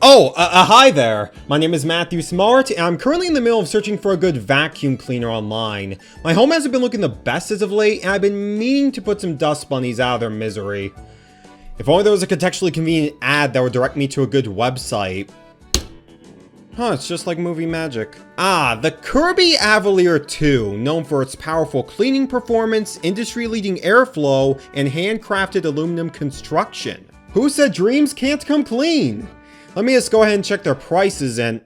Hi there! My name is Matthew Smart, and I'm currently in the middle of searching for a good vacuum cleaner online. My home hasn't been looking the best as of late, and I've been meaning to put some dust bunnies out of their misery. If only there was a contextually convenient ad that would direct me to a good website. It's just like movie magic. The Kirby Avalier 2, known for its powerful cleaning performance, industry-leading airflow, and handcrafted aluminum construction. Who said dreams can't come clean? Let me just go ahead and check their prices and...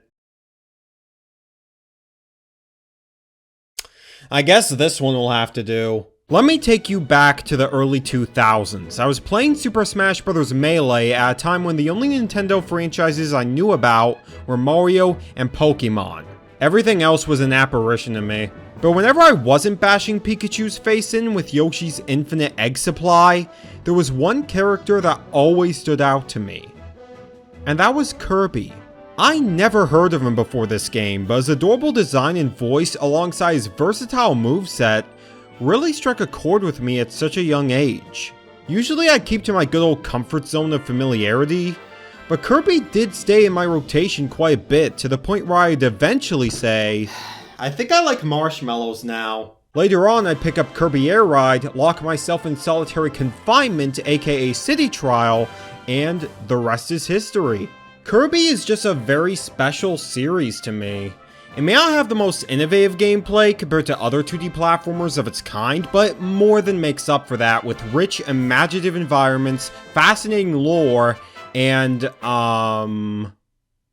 I guess this one will have to do. Let me take you back to the early 2000s. I was playing Super Smash Bros. Melee at a time when the only Nintendo franchises I knew about were Mario and Pokemon. Everything else was an apparition to me. But whenever I wasn't bashing Pikachu's face in with Yoshi's infinite egg supply, there was one character that always stood out to me. And that was Kirby. I never heard of him before this game, but his adorable design and voice alongside his versatile moveset really struck a chord with me at such a young age. Usually I'd keep to my good old comfort zone of familiarity, but Kirby did stay in my rotation quite a bit to the point where I'd eventually say, I think I like marshmallows now. Later on, I'd pick up Kirby Air Ride, lock myself in solitary confinement, aka city trial, and the rest is history. Kirby is just a very special series to me. It may not have the most innovative gameplay compared to other 2D platformers of its kind, but more than makes up for that with rich, imaginative environments, fascinating lore, and,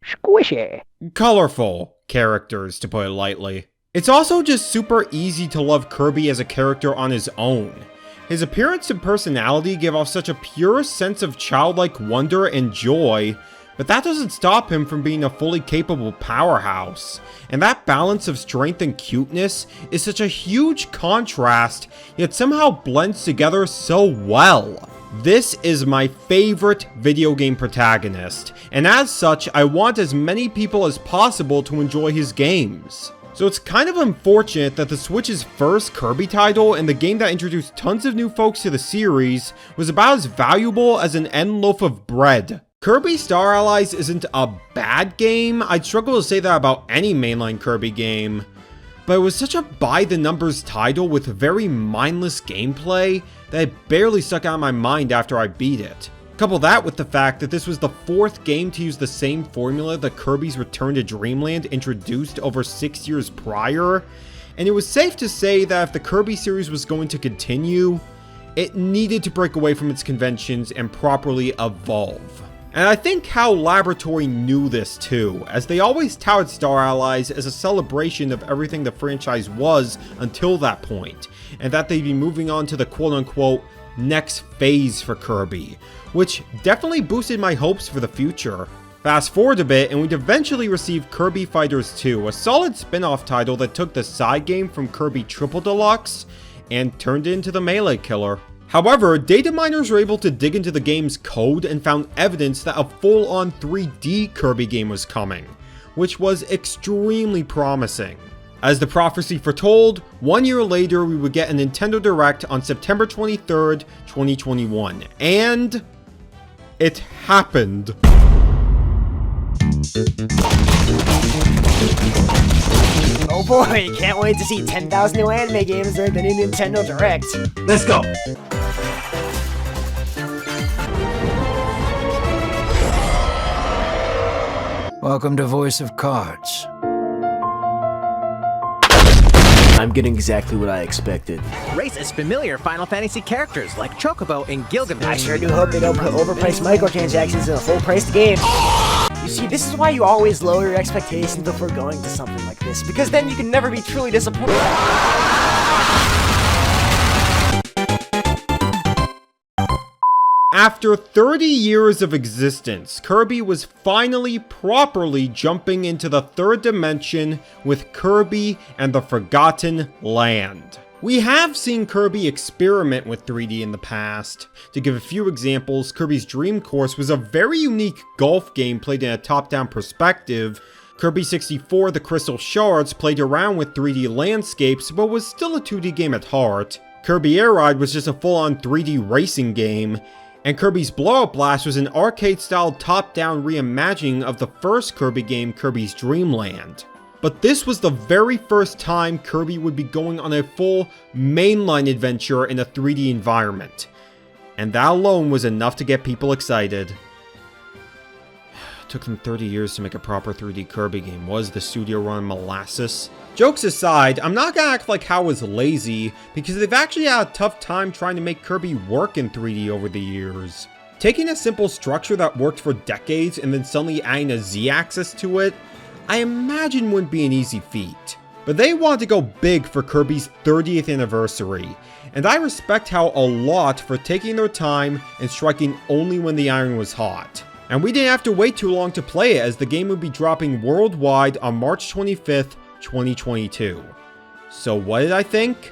squishy, colorful characters, to put it lightly. It's also just super easy to love Kirby as a character on his own. His appearance and personality give off such a pure sense of childlike wonder and joy, but that doesn't stop him from being a fully capable powerhouse. And that balance of strength and cuteness is such a huge contrast, yet somehow blends together so well. This is my favorite video game protagonist, and as such, I want as many people as possible to enjoy his games. So it's kind of unfortunate that the Switch's first Kirby title and the game that introduced tons of new folks to the series was about as valuable as an end loaf of bread. Kirby Star Allies isn't a bad game. I'd struggle to say that about any mainline Kirby game, but it was such a by-the-numbers title with very mindless gameplay that it barely stuck out of my mind after I beat it. Couple that with the fact that this was the fourth game to use the same formula that Kirby's Return to Dreamland introduced over 6 years prior, and it was safe to say that if the Kirby series was going to continue, it needed to break away from its conventions and properly evolve. And I think HAL Laboratory knew this too, as they always touted Star Allies as a celebration of everything the franchise was until that point, and that they'd be moving on to the quote-unquote next phase for Kirby, which definitely boosted my hopes for the future. Fast forward a bit and we'd eventually receive Kirby Fighters 2, a solid spin-off title that took the side game from Kirby Triple Deluxe and turned it into the Melee Killer. However, data miners were able to dig into the game's code and found evidence that a full-on 3D Kirby game was coming, which was extremely promising. As the prophecy foretold, 1 year later we would get a Nintendo Direct on September 23rd, 2021, and it happened. Oh boy, can't wait to see 10,000 new anime games during the new Nintendo Direct. Let's go! Welcome to Voice of Cards. I'm getting exactly what I expected. Race as familiar Final Fantasy characters like Chocobo and Gilgamesh. I sure do hope they don't put overpriced microtransactions in a full-priced game. You see, this is why you always lower your expectations before going to something like this, because then you can never be truly disappointed. After 30 years of existence, Kirby was finally properly jumping into the third dimension with Kirby and the Forgotten Land. We have seen Kirby experiment with 3D in the past. To give a few examples, Kirby's Dream Course was a very unique golf game played in a top-down perspective. Kirby 64, The Crystal Shards, played around with 3D landscapes, but was still a 2D game at heart. Kirby Air Ride was just a full-on 3D racing game. And Kirby's Blow-Up Blast was an arcade-style top-down reimagining of the first Kirby game, Kirby's Dream Land. But this was the very first time Kirby would be going on a full mainline adventure in a 3D environment. And that alone was enough to get people excited. It took them 30 years to make a proper 3D Kirby game. Was the studio run molasses? Jokes aside, I'm not gonna act like HAL was lazy, because they've actually had a tough time trying to make Kirby work in 3D over the years. Taking a simple structure that worked for decades and then suddenly adding a Z-axis to it, I imagine wouldn't be an easy feat. But they wanted to go big for Kirby's 30th anniversary, and I respect HAL a lot for taking their time and striking only when the iron was hot. And we didn't have to wait too long to play it, as the game would be dropping worldwide on March 25th, 2022. So what did I think?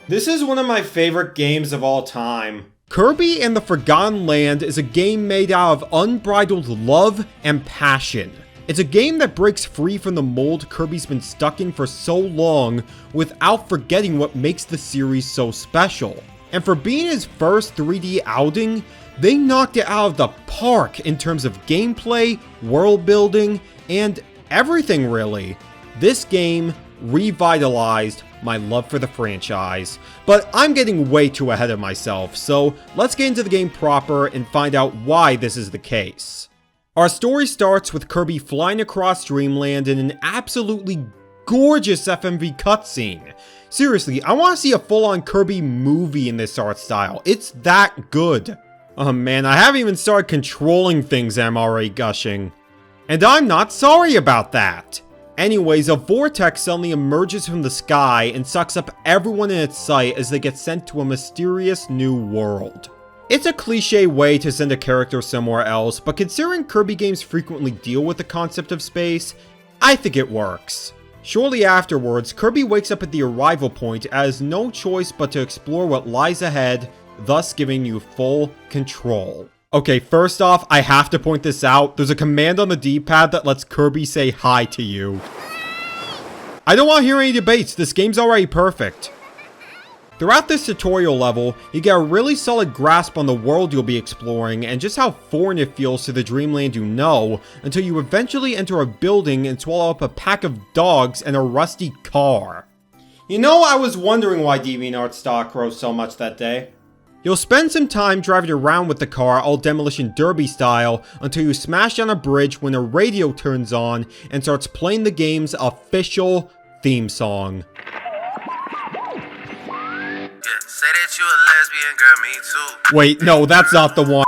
This is one of my favorite games of all time. Kirby and the Forgotten Land is a game made out of unbridled love and passion. It's a game that breaks free from the mold Kirby's been stuck in for so long without forgetting what makes the series so special. And for being his first 3D outing, they knocked it out of the park in terms of gameplay, world building, and everything really. This game revitalized my love for the franchise, but I'm getting way too ahead of myself, so let's get into the game proper and find out why this is the case. Our story starts with Kirby flying across Dreamland in an absolutely gorgeous FMV cutscene. Seriously, I want to see a full-on Kirby movie in this art style. It's that good. Oh man, I haven't even started controlling things and I'm already gushing. And I'm not sorry about that. Anyways, a vortex suddenly emerges from the sky and sucks up everyone in its sight as they get sent to a mysterious new world. It's a cliche way to send a character somewhere else, but considering Kirby games frequently deal with the concept of space, I think it works. Shortly afterwards, Kirby wakes up at the arrival point and has no choice but to explore what lies ahead, thus giving you full control. Okay, first off, I have to point this out. There's a command on the D-pad that lets Kirby say hi to you. I don't want to hear any debates, this game's already perfect. Throughout this tutorial level, you get a really solid grasp on the world you'll be exploring and just how foreign it feels to the Dreamland you know, until you eventually enter a building and swallow up a pack of dogs and a rusty car. You know, I was wondering why DeviantArt stock rose so much that day. You'll spend some time driving around with the car all Demolition Derby style until you smash down a bridge when a radio turns on and starts playing the game's official theme song. Say that you a lesbian, girl, me too. Wait, no, that's not the one.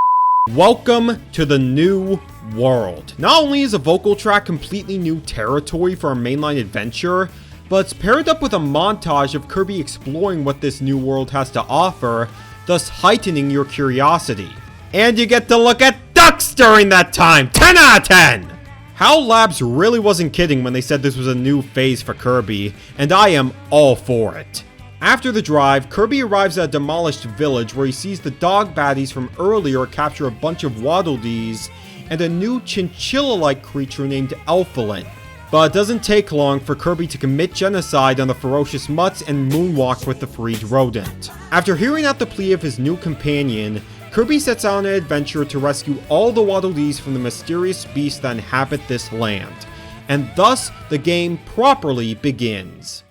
Welcome to the new world. Not only is a vocal track completely new territory for a mainline adventure, but it's paired up with a montage of Kirby exploring what this new world has to offer, thus heightening your curiosity. And you get to look at ducks during that time! 10 out of 10! HAL Labs really wasn't kidding when they said this was a new phase for Kirby, and I am all for it. After the drive, Kirby arrives at a demolished village where he sees the dog baddies from earlier capture a bunch of Waddle Dees and a new chinchilla-like creature named Elfilin. But it doesn't take long for Kirby to commit genocide on the ferocious mutts and moonwalk with the freed rodent. After hearing out the plea of his new companion, Kirby sets out on an adventure to rescue all the Waddle Dees from the mysterious beasts that inhabit this land. And thus, the game properly begins.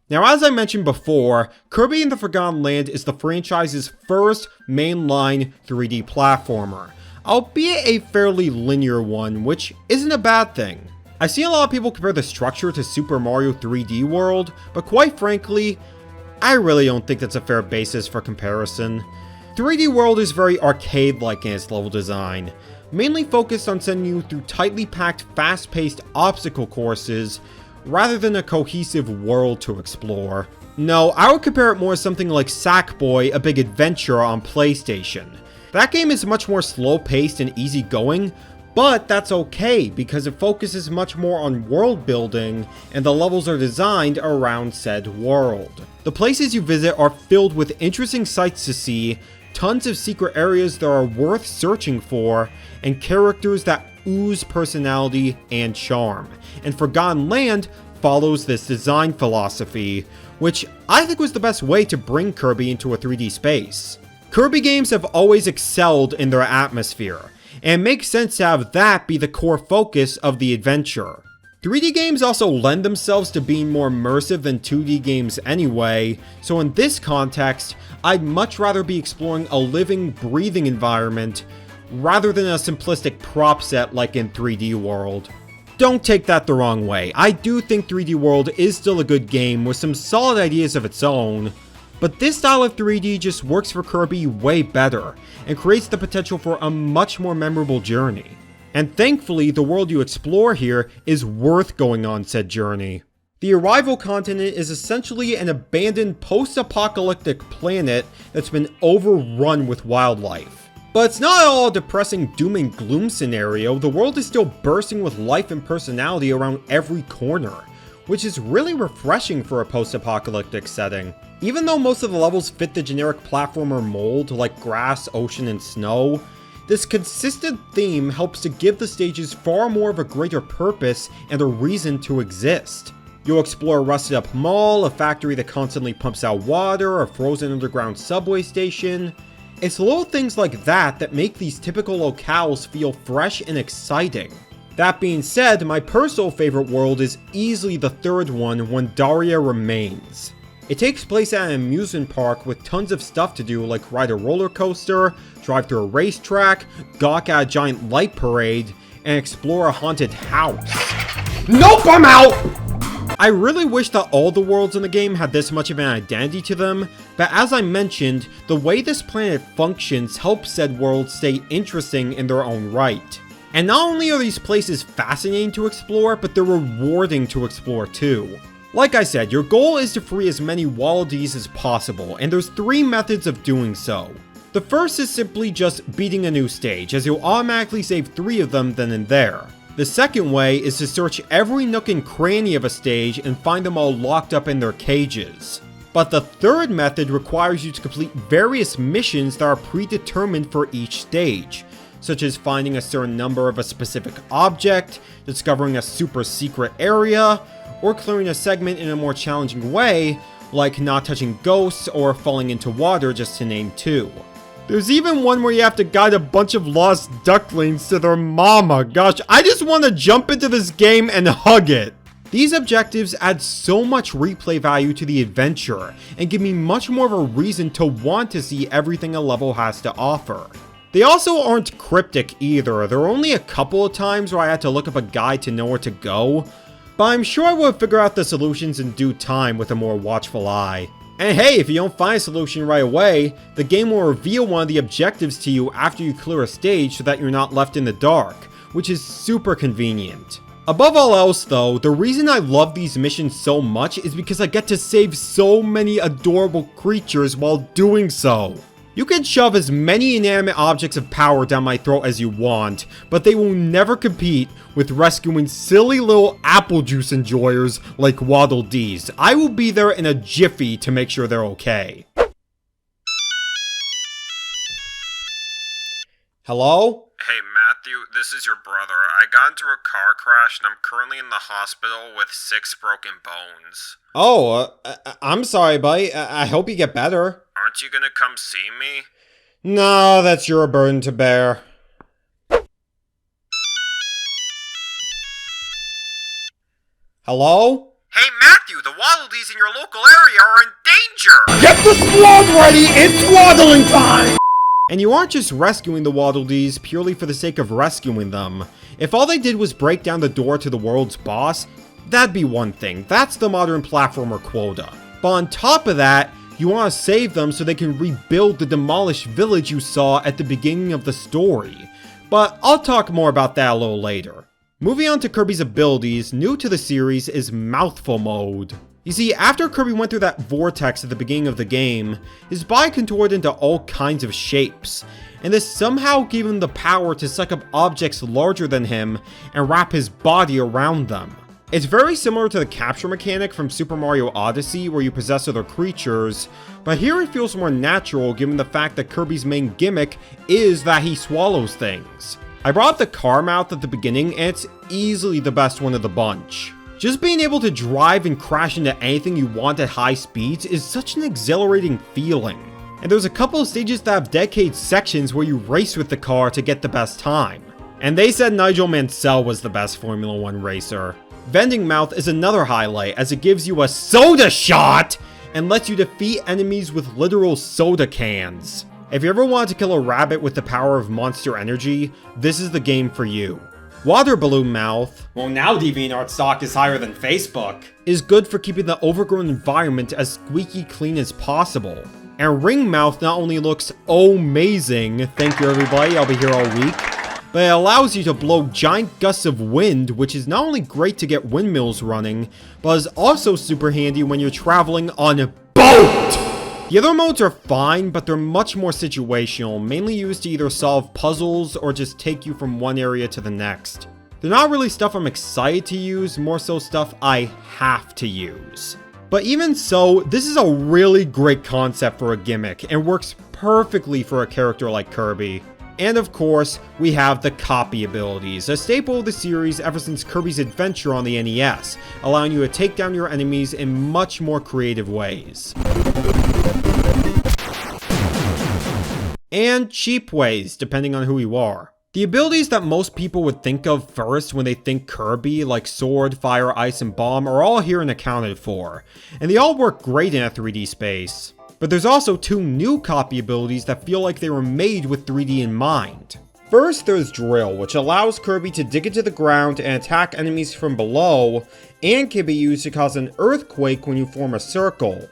Now, as I mentioned before, Kirby and the Forgotten Land is the franchise's first mainline 3D platformer, albeit a fairly linear one, which isn't a bad thing. I see a lot of people compare the structure to Super Mario 3D World, but quite frankly, I really don't think that's a fair basis for comparison. 3D World is very arcade-like in its level design, mainly focused on sending you through tightly packed, fast-paced obstacle courses, rather than a cohesive world to explore. No, I would compare it more to something like Sackboy: A Big Adventure on PlayStation. That game is much more slow-paced and easygoing, but that's okay because it focuses much more on world building and the levels are designed around said world. The places you visit are filled with interesting sights to see, tons of secret areas that are worth searching for, and characters that ooze personality and charm. And Forgotten Land follows this design philosophy, which I think was the best way to bring Kirby into a 3D space. Kirby games have always excelled in their atmosphere, and it makes sense to have that be the core focus of the adventure. 3D games also lend themselves to being more immersive than 2D games anyway, so in this context, I'd much rather be exploring a living, breathing environment rather than a simplistic prop set like in 3D World. Don't take that the wrong way, I do think 3D World is still a good game with some solid ideas of its own, but this style of 3D just works for Kirby way better, and creates the potential for a much more memorable journey. And thankfully, the world you explore here is worth going on said journey. The Arrival continent is essentially an abandoned post-apocalyptic planet that's been overrun with wildlife. But it's not all a depressing doom and gloom scenario, the world is still bursting with life and personality around every corner, which is really refreshing for a post-apocalyptic setting. Even though most of the levels fit the generic platformer mold like grass, ocean, and snow, this consistent theme helps to give the stages far more of a greater purpose and a reason to exist. You'll explore a rusted up mall, a factory that constantly pumps out water, a frozen underground subway station. It's little things like that that make these typical locales feel fresh and exciting. That being said, my personal favorite world is easily the third one, when Daria Remains. It takes place at an amusement park with tons of stuff to do like ride a roller coaster, drive through a racetrack, gawk at a giant light parade, and explore a haunted house. Nope, I'm out! I really wish that all the worlds in the game had this much of an identity to them, but as I mentioned, the way this planet functions helps said worlds stay interesting in their own right. And not only are these places fascinating to explore, but they're rewarding to explore too. Like I said, your goal is to free as many Waddle Dees as possible, and there's 3 methods of doing so. The first is simply just beating a new stage, as you'll automatically save 3 of them then and there. The second way is to search every nook and cranny of a stage and find them all locked up in their cages. But the third method requires you to complete various missions that are predetermined for each stage, such as finding a certain number of a specific object, discovering a super secret area, or clearing a segment in a more challenging way, like not touching ghosts or falling into water, just to name 2. There's even one where you have to guide a bunch of lost ducklings to their mama. Gosh, I just want to jump into this game and hug it. These objectives add so much replay value to the adventure, and give me much more of a reason to want to see everything a level has to offer. They also aren't cryptic either, there are only a couple of times where I had to look up a guide to know where to go, but I'm sure I will figure out the solutions in due time with a more watchful eye. And hey, if you don't find a solution right away, the game will reveal one of the objectives to you after you clear a stage so that you're not left in the dark, which is super convenient. Above all else though, the reason I love these missions so much is because I get to save so many adorable creatures while doing so. You can shove as many inanimate objects of power down my throat as you want, but they will never compete with rescuing silly little apple juice enjoyers like Waddle Dees. I will be there in a jiffy to make sure they're okay. Hello? Hey Matthew, this is your brother. I got into a car crash and I'm currently in the hospital with 6 broken bones. Oh, I'm sorry, buddy. I hope you get better. Aren't you gonna come see me? No, that's your burden to bear. Hello? Hey Matthew, the Waddle Dees in your local area are in danger! Get the squad ready! It's waddling time! And you aren't just rescuing the Waddle Dees purely for the sake of rescuing them. If all they did was break down the door to the world's boss, that'd be one thing. That's the modern platformer quota. But on top of that, you want to save them so they can rebuild the demolished village you saw at the beginning of the story. But I'll talk more about that a little later. Moving on to Kirby's abilities, new to the series is Mouthful Mode. You see, after Kirby went through that vortex at the beginning of the game, his body contorted into all kinds of shapes, and this somehow gave him the power to suck up objects larger than him and wrap his body around them. It's very similar to the capture mechanic from Super Mario Odyssey where you possess other creatures, but here it feels more natural given the fact that Kirby's main gimmick is that he swallows things. I brought up the car mouth at the beginning and it's easily the best one of the bunch. Just being able to drive and crash into anything you want at high speeds is such an exhilarating feeling. And there's a couple of stages that have dedicated sections where you race with the car to get the best time. And they said Nigel Mansell was the best Formula 1 racer. Vending Mouth is another highlight as it gives you a soda shot and lets you defeat enemies with literal soda cans. If you ever wanted to kill a rabbit with the power of Monster Energy, this is the game for you. Water Balloon Mouth, well now DeviantArt stock is higher than Facebook, is good for keeping the overgrown environment as squeaky clean as possible. And Ring Mouth not only looks amazing, thank you everybody, I'll be here all week, but it allows you to blow giant gusts of wind, which is not only great to get windmills running, but is also super handy when you're traveling on a boat! The other modes are fine, but they're much more situational, mainly used to either solve puzzles or just take you from one area to the next. They're not really stuff I'm excited to use, more so stuff I have to use. But even so, this is a really great concept for a gimmick, and works perfectly for a character like Kirby. And of course, we have the copy abilities, a staple of the series ever since Kirby's Adventure on the NES, allowing you to take down your enemies in much more creative ways. And cheap ways, depending on who you are. The abilities that most people would think of first when they think Kirby, like Sword, Fire, Ice, and Bomb, are all here and accounted for, and they all work great in a 3D space. But there's also two new copy abilities that feel like they were made with 3D in mind. First, there's Drill, which allows Kirby to dig into the ground and attack enemies from below, and can be used to cause an earthquake when you form a circle.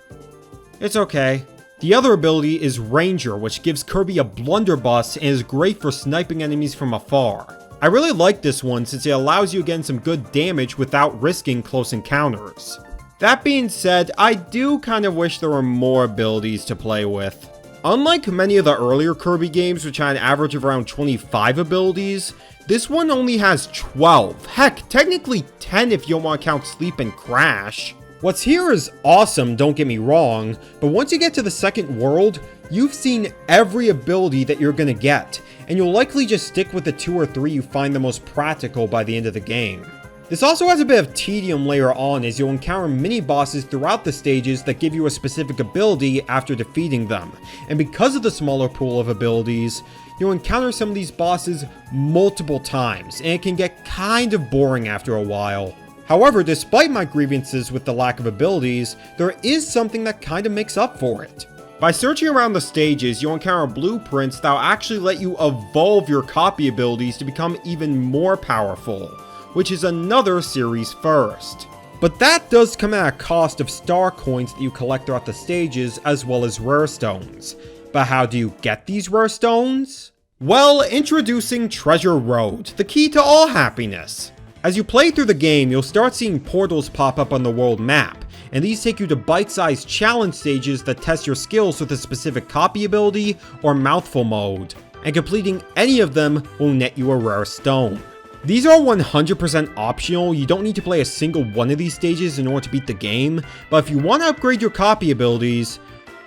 It's okay. The other ability is Ranger, which gives Kirby a blunderbuss and is great for sniping enemies from afar. I really like this one since it allows you to get some good damage without risking close encounters. That being said, I do kind of wish there were more abilities to play with. Unlike many of the earlier Kirby games, which had an average of around 25 abilities, this one only has 12. Heck, technically 10 if you don't want to count Sleep and Crash. What's here is awesome, don't get me wrong, but once you get to the second world, you've seen every ability that you're gonna get, and you'll likely just stick with the 2 or 3 you find the most practical by the end of the game. This also has a bit of tedium later on as you'll encounter mini-bosses throughout the stages that give you a specific ability after defeating them, and because of the smaller pool of abilities, you'll encounter some of these bosses multiple times, and it can get kind of boring after a while. However, despite my grievances with the lack of abilities, there is something that kinda makes up for it. By searching around the stages, you'll encounter blueprints that will actually let you evolve your copy abilities to become even more powerful, which is another series first. But that does come at a cost of star coins that you collect throughout the stages, as well as rare stones. But how do you get these rare stones? Well, introducing Treasure Road, the key to all happiness. As you play through the game, you'll start seeing portals pop up on the world map, and these take you to bite-sized challenge stages that test your skills with a specific copy ability or Mouthful Mode, and completing any of them will net you a rare stone. These are 100% optional, you don't need to play a single one of these stages in order to beat the game, but if you want to upgrade your copy abilities,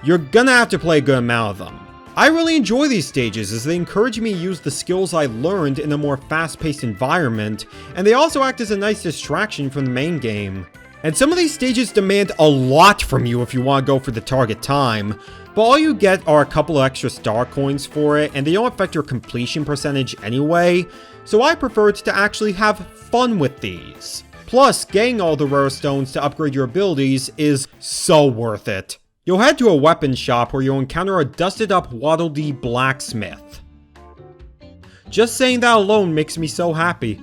you're gonna have to play a good amount of them. I really enjoy these stages as they encourage me to use the skills I learned in a more fast-paced environment, and they also act as a nice distraction from the main game. And some of these stages demand a lot from you if you want to go for the target time, but all you get are a couple of extra star coins for it, and they don't affect your completion percentage anyway, so I prefer to actually have fun with these. Plus, getting all the rare stones to upgrade your abilities is so worth it. You'll head to a weapons shop where you'll encounter a dusted up Waddle Dee blacksmith. Just saying that alone makes me so happy.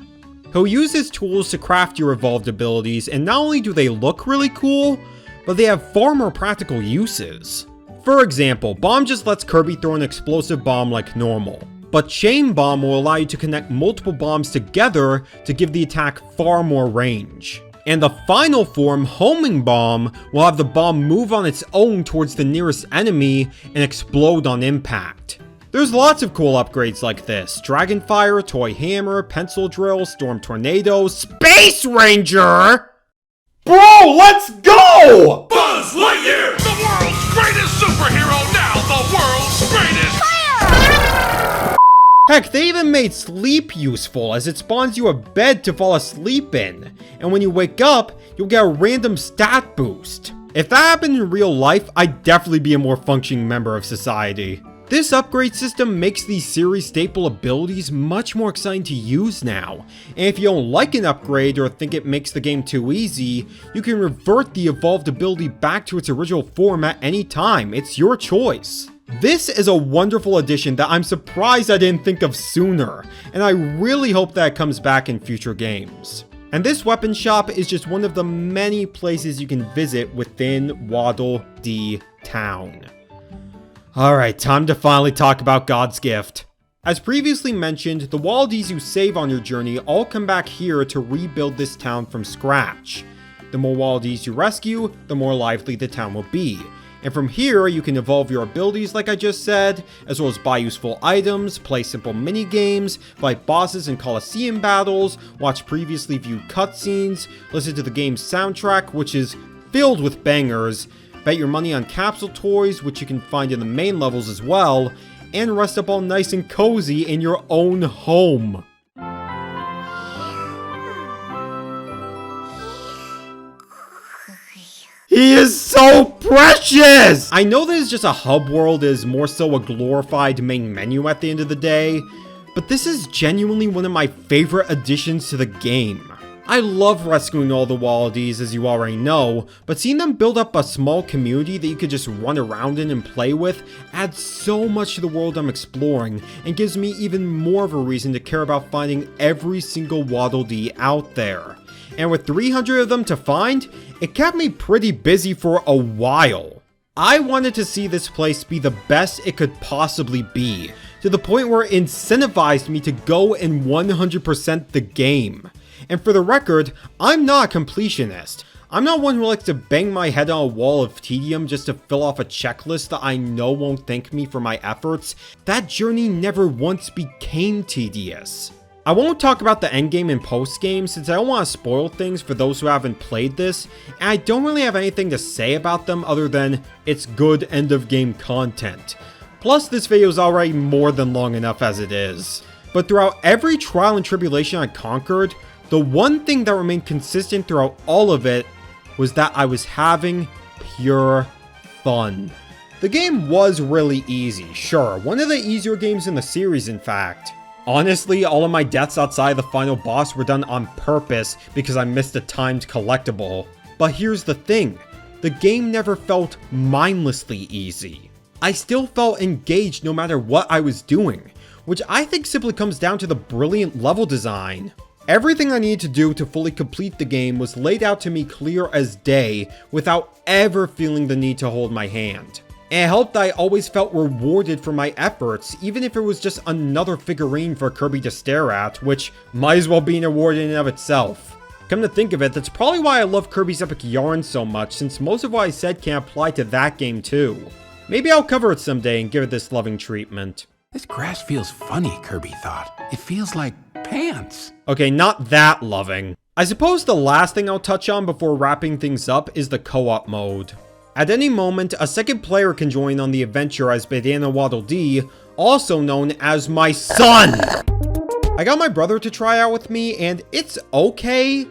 He'll use his tools to craft your evolved abilities, and not only do they look really cool, but they have far more practical uses. For example, Bomb just lets Kirby throw an explosive bomb like normal, but Chain Bomb will allow you to connect multiple bombs together to give the attack far more range. And the final form, Homing Bomb, will have the bomb move on its own towards the nearest enemy and explode on impact. There's lots of cool upgrades like this: Dragonfire, Toy Hammer, Pencil Drill, Storm Tornado, Space Ranger! Bro, let's go! Buzz Lightyear, the world's greatest superhero, now the world's greatest! Heck, they even made sleep useful as it spawns you a bed to fall asleep in, and when you wake up, you'll get a random stat boost. If that happened in real life, I'd definitely be a more functioning member of society. This upgrade system makes these series staple abilities much more exciting to use now, and if you don't like an upgrade or think it makes the game too easy, you can revert the evolved ability back to its original form at any time. It's your choice. This is a wonderful addition that I'm surprised I didn't think of sooner, and I really hope that it comes back in future games. And this weapon shop is just one of the many places you can visit within Waddle Dee Town. Alright, time to finally talk about God's Gift. As previously mentioned, the Waddle Dees you save on your journey all come back here to rebuild this town from scratch. The more Waddle Dees you rescue, the more lively the town will be. And from here, you can evolve your abilities like I just said, as well as buy useful items, play simple mini games, fight bosses in Coliseum battles, watch previously viewed cutscenes, listen to the game's soundtrack, which is filled with bangers, bet your money on capsule toys, which you can find in the main levels as well, and rest up all nice and cozy in your own home. He is so precious! I know this is just a hub world, it is more so a glorified main menu at the end of the day, but this is genuinely one of my favorite additions to the game. I love rescuing all the Waddle Dees, as you already know, but seeing them build up a small community that you could just run around in and play with adds so much to the world I'm exploring, and gives me even more of a reason to care about finding every single Waddle Dee out there. And with 300 of them to find, it kept me pretty busy for a while. I wanted to see this place be the best it could possibly be, to the point where it incentivized me to go and 100% the game. And for the record, I'm not a completionist. I'm not one who likes to bang my head on a wall of tedium just to fill off a checklist that I know won't thank me for my efforts. That journey never once became tedious. I won't talk about the endgame and postgame since I don't want to spoil things for those who haven't played this, and I don't really have anything to say about them other than it's good end of game content. Plus, this video is already more than long enough as it is. But throughout every trial and tribulation I conquered, the one thing that remained consistent throughout all of it was that I was having pure fun. The game was really easy, sure, one of the easier games in the series in fact. Honestly, all of my deaths outside the final boss were done on purpose because I missed a timed collectible. But here's the thing, the game never felt mindlessly easy. I still felt engaged no matter what I was doing, which I think simply comes down to the brilliant level design. Everything I needed to do to fully complete the game was laid out to me clear as day without ever feeling the need to hold my hand. And it helped that I always felt rewarded for my efforts, even if it was just another figurine for Kirby to stare at, which might as well be an award in and of itself. Come to think of it, that's probably why I love Kirby's Epic Yarn so much, since most of what I said can apply to that game too. Maybe I'll cover it someday and give it this loving treatment. This grass feels funny, Kirby thought. It feels like pants. Okay, not that loving. I suppose the last thing I'll touch on before wrapping things up is the co-op mode. At any moment, a second player can join on the adventure as Bandana Waddle Dee, also known as my son! I got my brother to try out with me, and it's okay,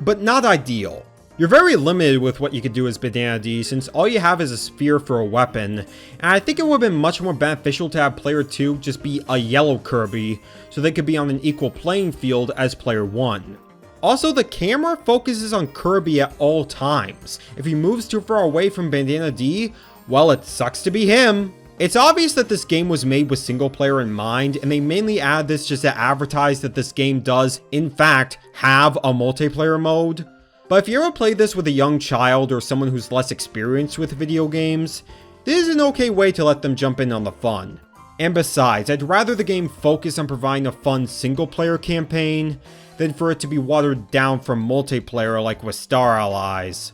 but not ideal. You're very limited with what you can do as Bandana Dee, since all you have is a sphere for a weapon, and I think it would have been much more beneficial to have player 2 just be a yellow Kirby, so they could be on an equal playing field as player 1. Also, the camera focuses on Kirby at all times. If he moves too far away from Bandana Dee, well, it sucks to be him. It's obvious that this game was made with single player in mind, and they mainly add this just to advertise that this game does, in fact, have a multiplayer mode. But if you ever play this with a young child or someone who's less experienced with video games, this is an okay way to let them jump in on the fun. And besides, I'd rather the game focus on providing a fun single player campaign than for it to be watered down from multiplayer like with Star Allies.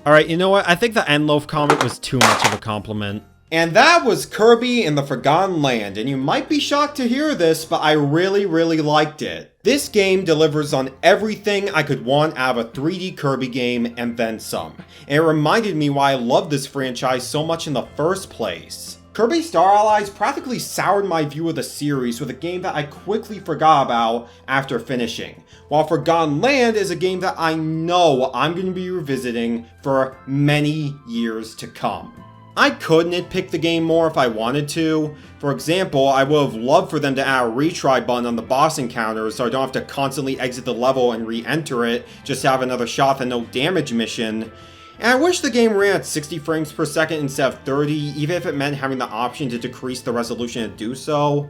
Alright, you know what? I think the Endloaf comment was too much of a compliment. And that was Kirby in the Forgotten Land, and you might be shocked to hear this, but I really liked it. This game delivers on everything I could want out of a 3D Kirby game and then some. And it reminded me why I loved this franchise so much in the first place. Kirby Star Allies practically soured my view of the series with a game that I quickly forgot about after finishing, while Forgotten Land is a game that I know I'm going to be revisiting for many years to come. I could nitpick the game more if I wanted to. For example, I would have loved for them to add a retry button on the boss encounters so I don't have to constantly exit the level and re-enter it just to have another shot at no damage mission. And I wish the game ran at 60 frames per second instead of 30, even if it meant having the option to decrease the resolution to do so.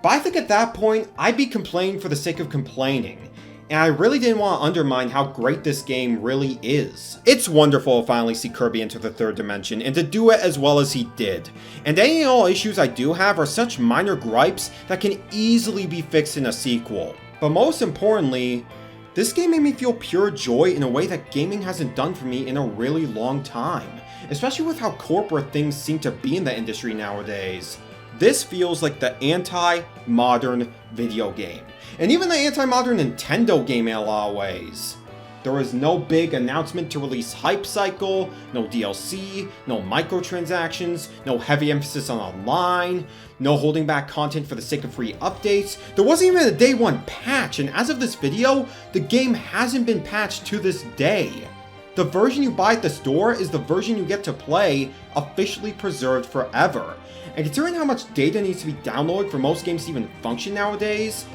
But I think at that point, I'd be complaining for the sake of complaining. And I really didn't want to undermine how great this game really is. It's wonderful to finally see Kirby enter the third dimension, and to do it as well as he did. And any and all issues I do have are such minor gripes that can easily be fixed in a sequel. But most importantly, this game made me feel pure joy in a way that gaming hasn't done for me in a really long time. Especially with how corporate things seem to be in the industry nowadays. This feels like the anti-modern video game. And even the anti-modern Nintendo game in a lot of ways. There was no big announcement to release hype cycle, no DLC, no microtransactions, no heavy emphasis on online, no holding back content for the sake of free updates. There wasn't even a day one patch, and as of this video, the game hasn't been patched to this day. The version you buy at the store is the version you get to play, officially preserved forever. And considering how much data needs to be downloaded for most games to even function nowadays,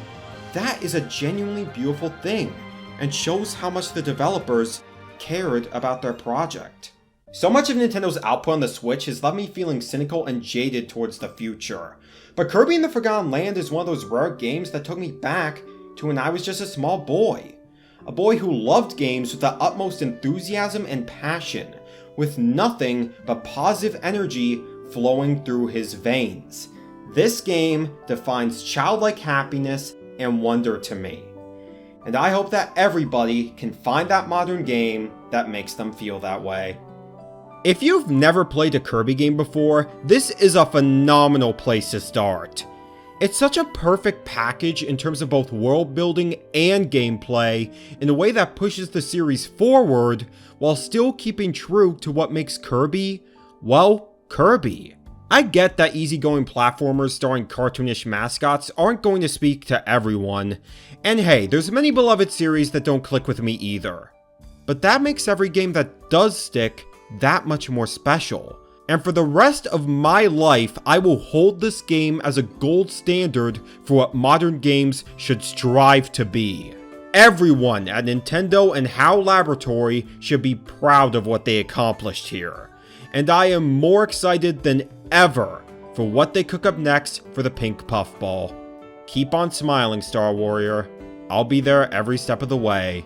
that is a genuinely beautiful thing, and shows how much the developers cared about their project. So much of Nintendo's output on the Switch has left me feeling cynical and jaded towards the future. But Kirby and the Forgotten Land is one of those rare games that took me back to when I was just a small boy. A boy who loved games with the utmost enthusiasm and passion, with nothing but positive energy flowing through his veins. This game defines childlike happiness and wonder to me. And I hope that everybody can find that modern game that makes them feel that way. If you've never played a Kirby game before, this is a phenomenal place to start. It's such a perfect package in terms of both world building and gameplay in a way that pushes the series forward while still keeping true to what makes Kirby, well, Kirby. I get that easygoing platformers starring cartoonish mascots aren't going to speak to everyone, and hey, there's many beloved series that don't click with me either. But that makes every game that does stick that much more special. And for the rest of my life, I will hold this game as a gold standard for what modern games should strive to be. Everyone at Nintendo and HAL Laboratory should be proud of what they accomplished here. And I am more excited than ever for what they cook up next for the pink puffball. Keep on smiling, Star Warrior. I'll be there every step of the way.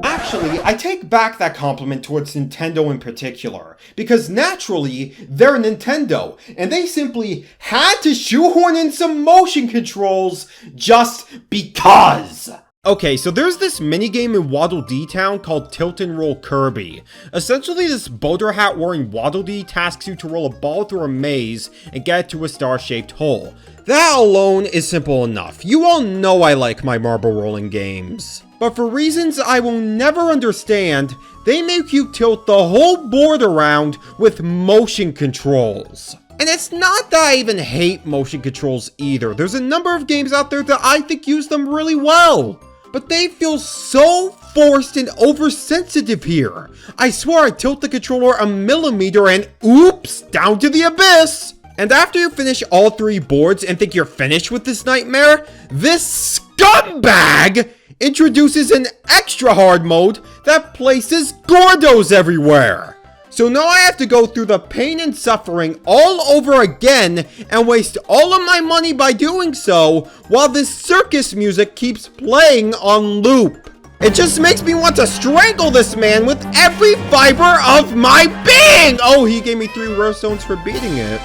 Actually, I take back that compliment towards Nintendo in particular, because naturally, they're Nintendo, and they simply had to shoehorn in some motion controls just because. Okay, so there's this minigame in Waddle Dee Town called Tilt and Roll Kirby. Essentially, this boulder hat wearing Waddle Dee tasks you to roll a ball through a maze and get it to a star-shaped hole. That alone is simple enough. You all know I like my marble rolling games. But for reasons I will never understand, they make you tilt the whole board around with motion controls. And it's not that I even hate motion controls either. There's a number of games out there that I think use them really well. But they feel so forced and oversensitive here. I swear I tilt the controller a millimeter and oops, down to the abyss. And after you finish all 3 boards and think you're finished with this nightmare, this scumbag introduces an extra hard mode that places Gordos everywhere. So now I have to go through the pain and suffering all over again and waste all of my money by doing so while this circus music keeps playing on loop. It just makes me want to strangle this man with every fiber of my being! Oh, he gave me 3 rare stones for beating it.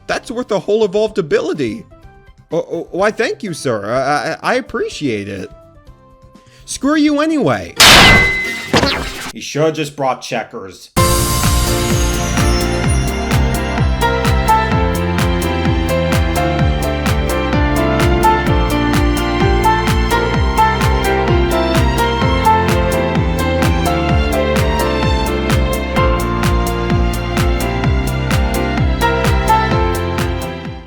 That's worth a whole evolved ability. Why, thank you, sir. I appreciate it. Screw you anyway. He should have just brought checkers.